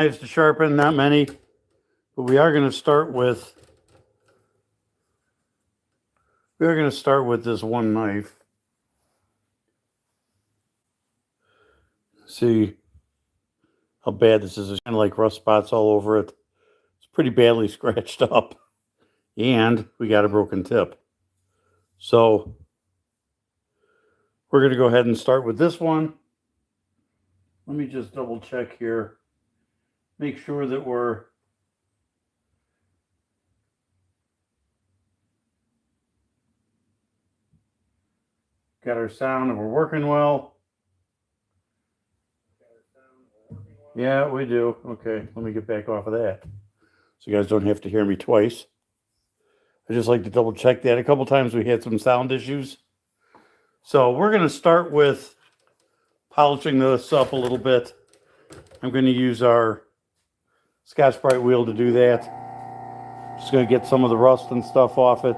knives to sharpen, not many, but we are going to start with this one knife. See how bad this is. There's kind of like rust spots all over it. It's pretty badly scratched up, and we got a broken tip. So we're going to go ahead and start with this one. Let me just double check here. Make sure that we're got our sound and we're working well. Yeah, we do. Okay, let me get back off of that so you guys don't have to hear me twice. I just like to double check that. A couple times we had some sound issues. So we're going to start with polishing this up a little bit. I'm going to use our Scotch-Brite wheel to do that. Just going to get some of the rust and stuff off it.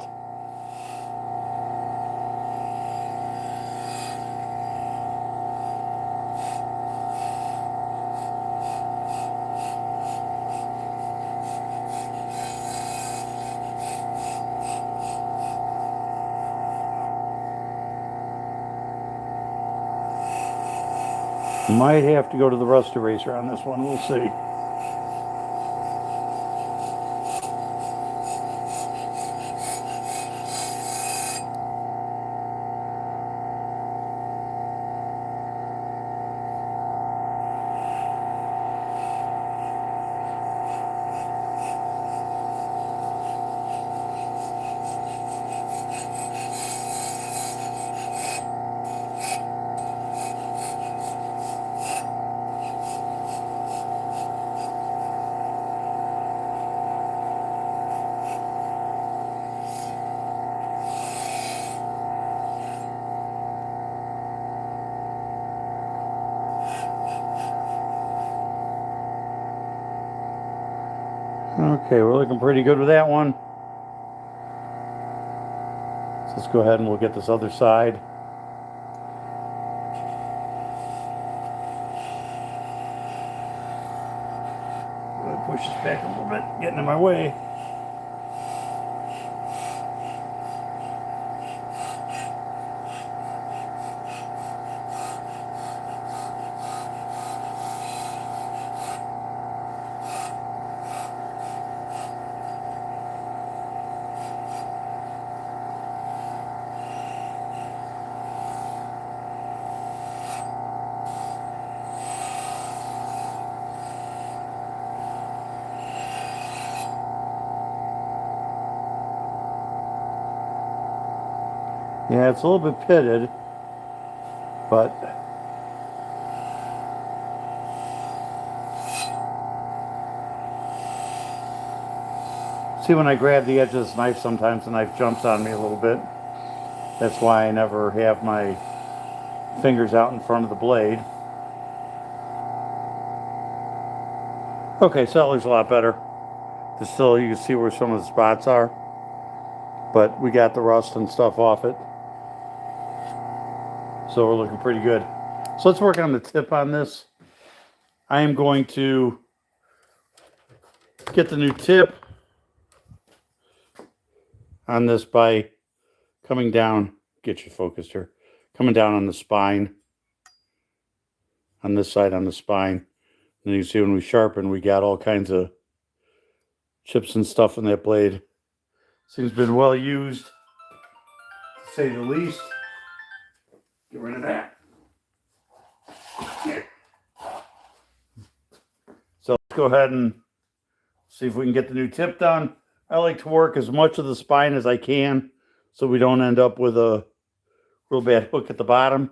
Might have to go to the rust eraser on this one. We'll see. Okay, we're looking pretty good with that one. So let's go ahead and we'll get this other side. Push this back a little bit, getting in my way. Yeah, it's a little bit pitted, but see, when I grab the edge of this knife, sometimes the knife jumps on me a little bit. That's why I never have my fingers out in front of the blade. Okay, so that looks a lot better. Just still, you can see where some of the spots are, but we got the rust and stuff off it. So we're looking pretty good. So let's work on the tip on this. I am going to get the new tip on this by coming down, get you focused here, coming down on the spine, on this side on the spine. And you can see when we sharpen, we got all kinds of chips and stuff in that blade. This thing's been well used, to say the least. Get rid of that. So let's go ahead and see if we can get the new tip done. I like to work as much of the spine as I can so we don't end up with a real bad hook at the bottom.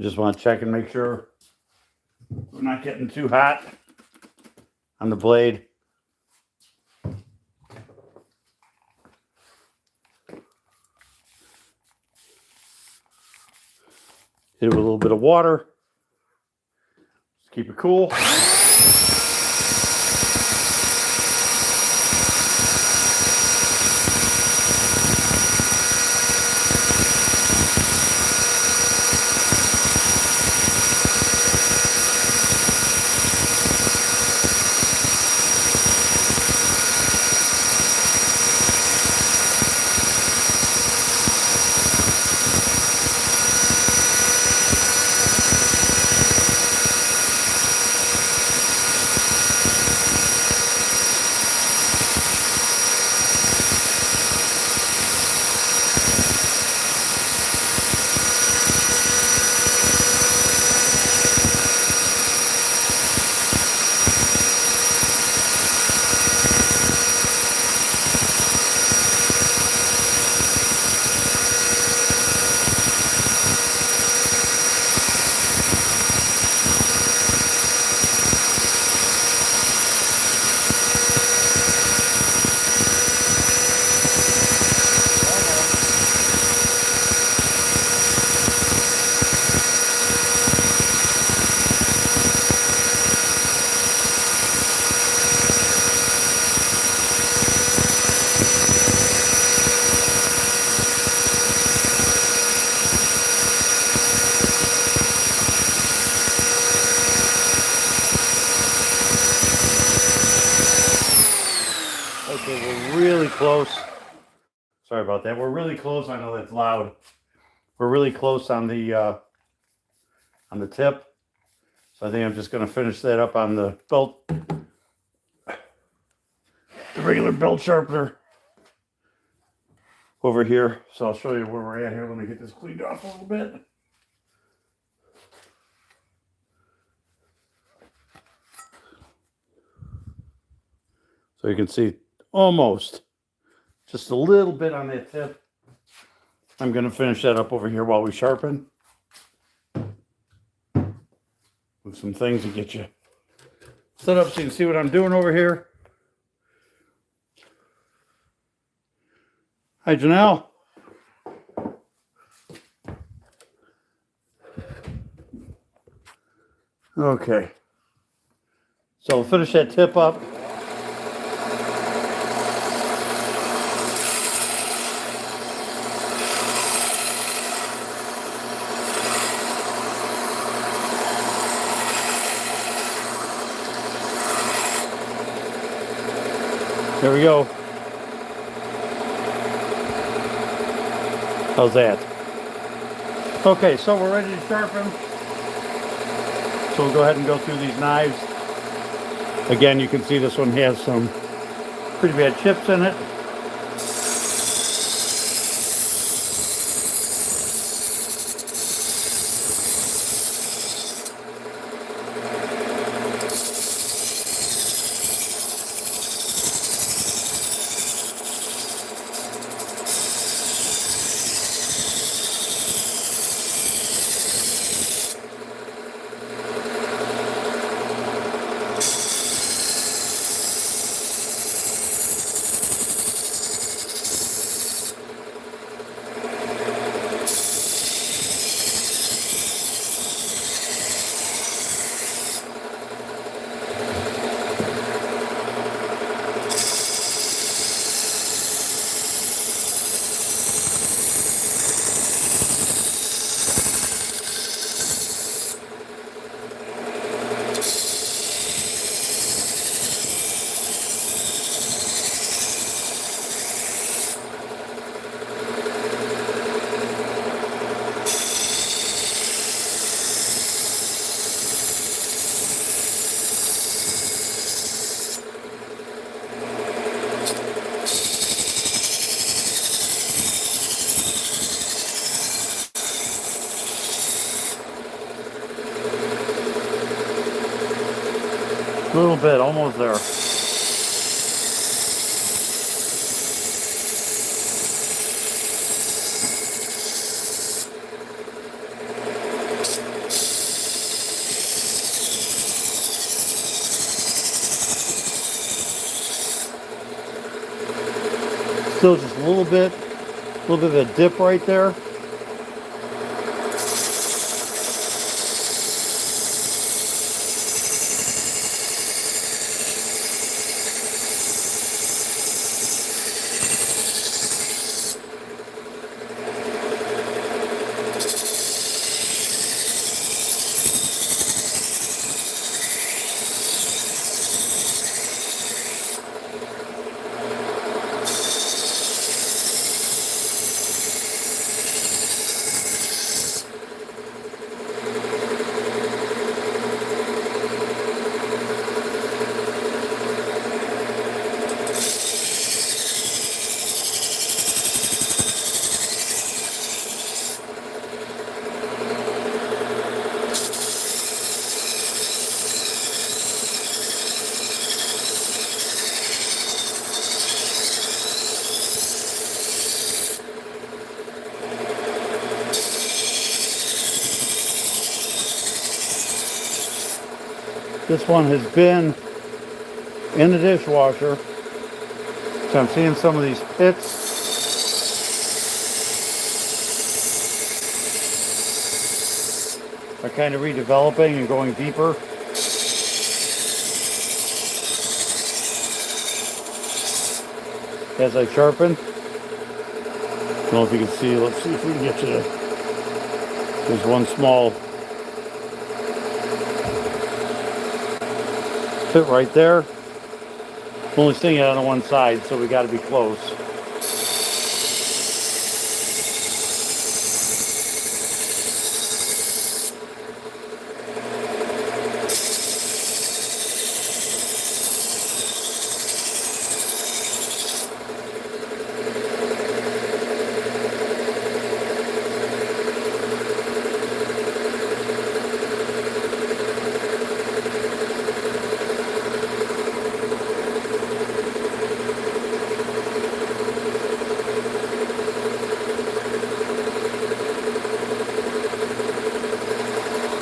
I just want to check and make sure we're not getting too hot on the blade. Hit it with a little bit of water. Just keep it cool. Okay, we're really close. Sorry about that. We're really close. I know that's loud. We're really close on the tip. So I think I'm just going to finish that up on the belt, the regular belt sharpener over here. So I'll show you where we're at here. Let me get this cleaned off a little bit. So you can see almost just a little bit on that tip. I'm going to finish that up over here while we sharpen with some things to get you set up so you can see what I'm doing over here. Hi, Janelle. Okay. So we'll finish that tip up. There we go. How's that? Okay, so we're ready to sharpen. So we'll go ahead and go through these knives. Again, you can see this one has some pretty bad chips in it. A little bit, almost there. Still just a little bit of a dip right there. This one has been in the dishwasher. So I'm seeing some of these pits. Are kind of redeveloping and going deeper. As I sharpen. I don't know if you can see. Let's see if we can get to the... There's one small pit right there. Only sticking it on one side, so we got to be close.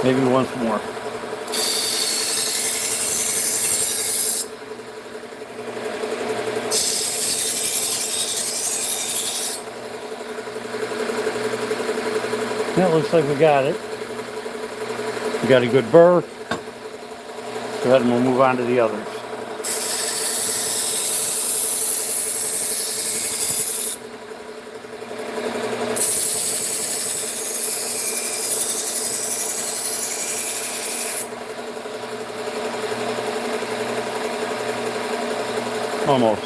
Maybe once more. That looks like we got it. We got a good burr. Go ahead and we'll move on to the others. Almost.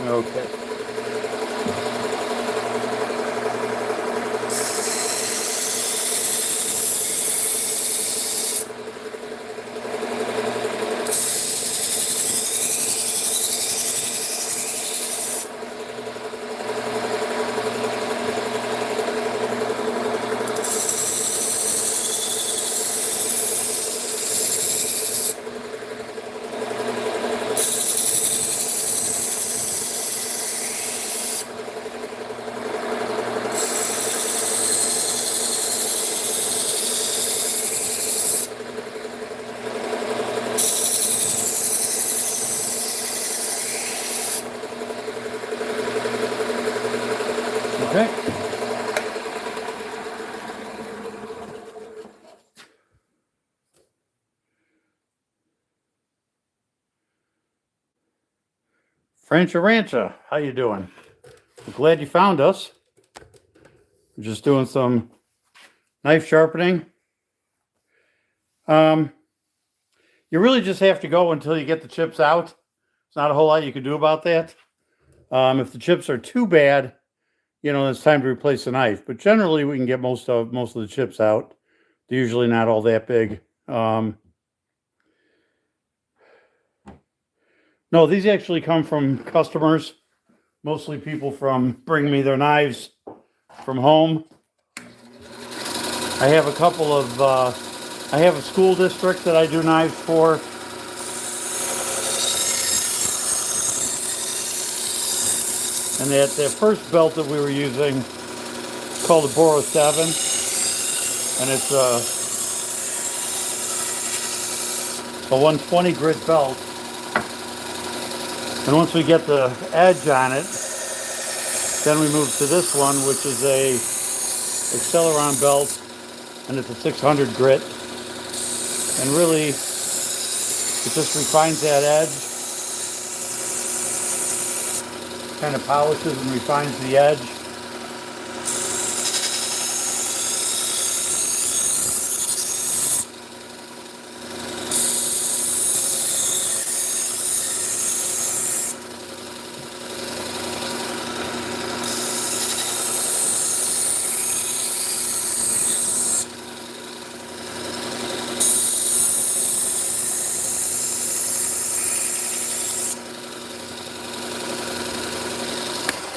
Okay. Okay. Francha Rancha, how you doing? I'm glad you found us. We're just doing some knife sharpening. You really just have to go until you get the chips out. There's not a whole lot you can do about that. If the chips are too bad, you know, it's time to replace the knife. But generally, we can get most of the chips out. They're usually not all that big. No, these actually come from customers. Mostly people bring me their knives from home. I have a couple of, I have a school district that I do knives for. And that first belt that we were using, called the Boro 7. And it's a 120 grit belt. And once we get the edge on it, then we move to this one, which is a Acceleron belt, and it's a 600 grit. And really, it just refines that edge, kind of polishes and refines the edge.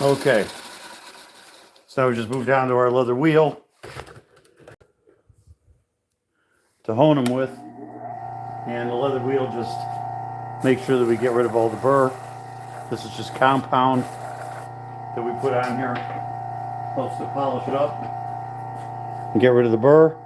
Okay, so we just move down to our leather wheel to hone them with, and the leather wheel just make sure that we get rid of all the burr. This is just compound that we put on here, helps to polish it up and get rid of the burr.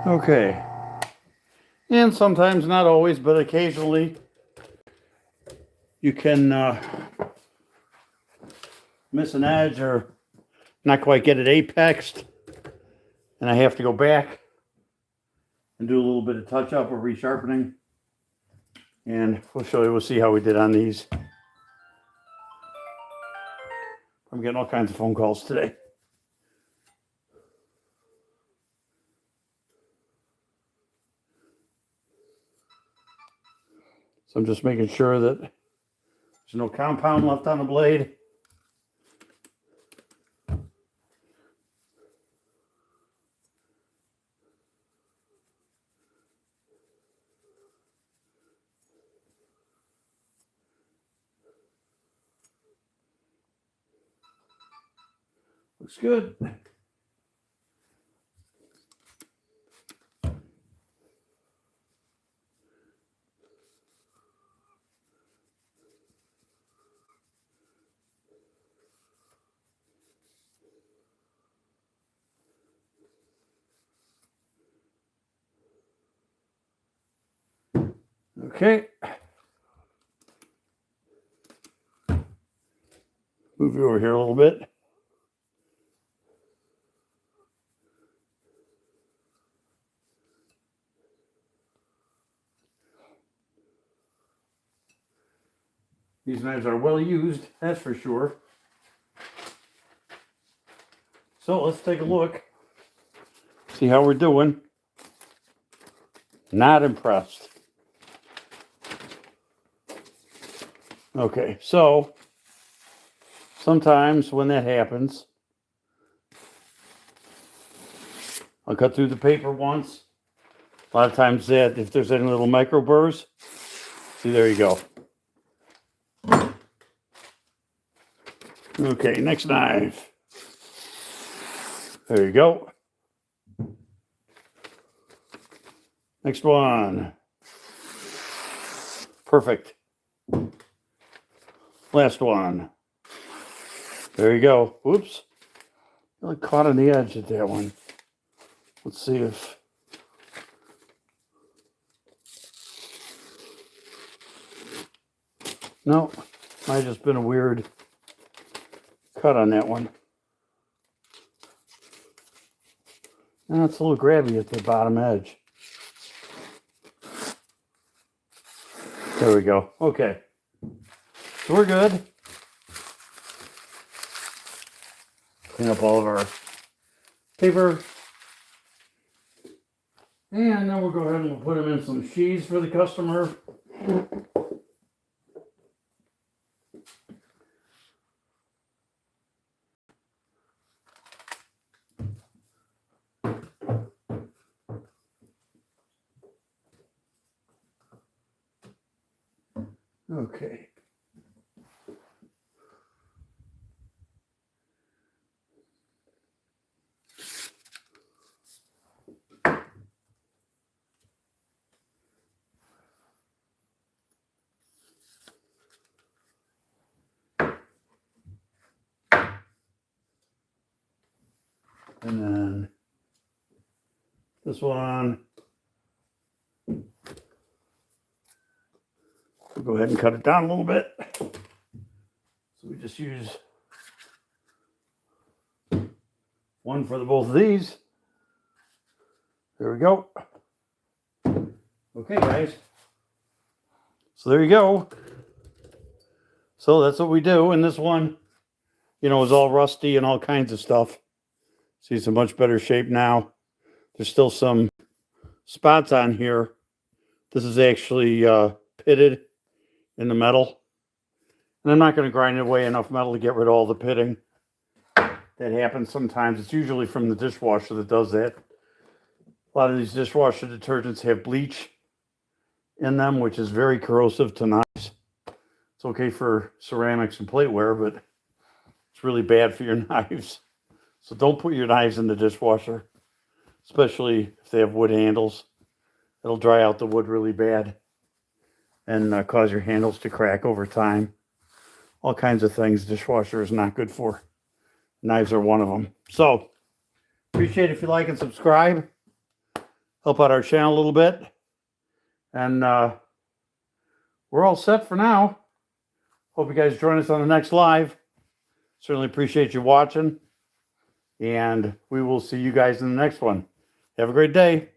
Okay, and sometimes, not always, but occasionally you can miss an edge or not quite get it apexed, and I have to go back and do a little bit of touch up or resharpening, and we'll see how we did on these. I'm getting all kinds of phone calls today. So I'm just making sure that there's no compound left on the blade. Looks good. Okay. Move you over here a little bit. These knives are well used, that's for sure. So let's take a look, see how we're doing. Not impressed. Okay, so sometimes when that happens, I'll cut through the paper once. A lot of times that if there's any little micro burrs, see, there you go. Okay, next knife. There you go. Next one. Perfect. Last one. There you go. Whoops. Really caught on the edge at that one. Let's see if... No, might have just been a weird cut on that one. And it's a little grabby at the bottom edge. There we go. Okay. So we're good. Clean up all of our paper. And then we'll go ahead and we'll put them in some sheaths for the customer. Okay. And then this one, we'll go ahead and cut it down a little bit. So we just use one for the both of these. There we go. Okay, guys. So there you go. So that's what we do. And this one, you know, is all rusty and all kinds of stuff. See, it's in much better shape now. There's still some spots on here. This is actually pitted in the metal. And I'm not going to grind away enough metal to get rid of all the pitting. That happens sometimes. It's usually from the dishwasher that does that. A lot of these dishwasher detergents have bleach in them, which is very corrosive to knives. It's okay for ceramics and plateware, but it's really bad for your knives. So don't put your knives in the dishwasher, especially if they have wood handles. It'll dry out the wood really bad and cause your handles to crack over time. All kinds of things dishwasher is not good for. Knives are one of them. So, appreciate it if you like and subscribe. Help out our channel a little bit. And we're all set for now. Hope you guys join us on the next live. Certainly appreciate you watching. And we will see you guys in the next one. Have a great day.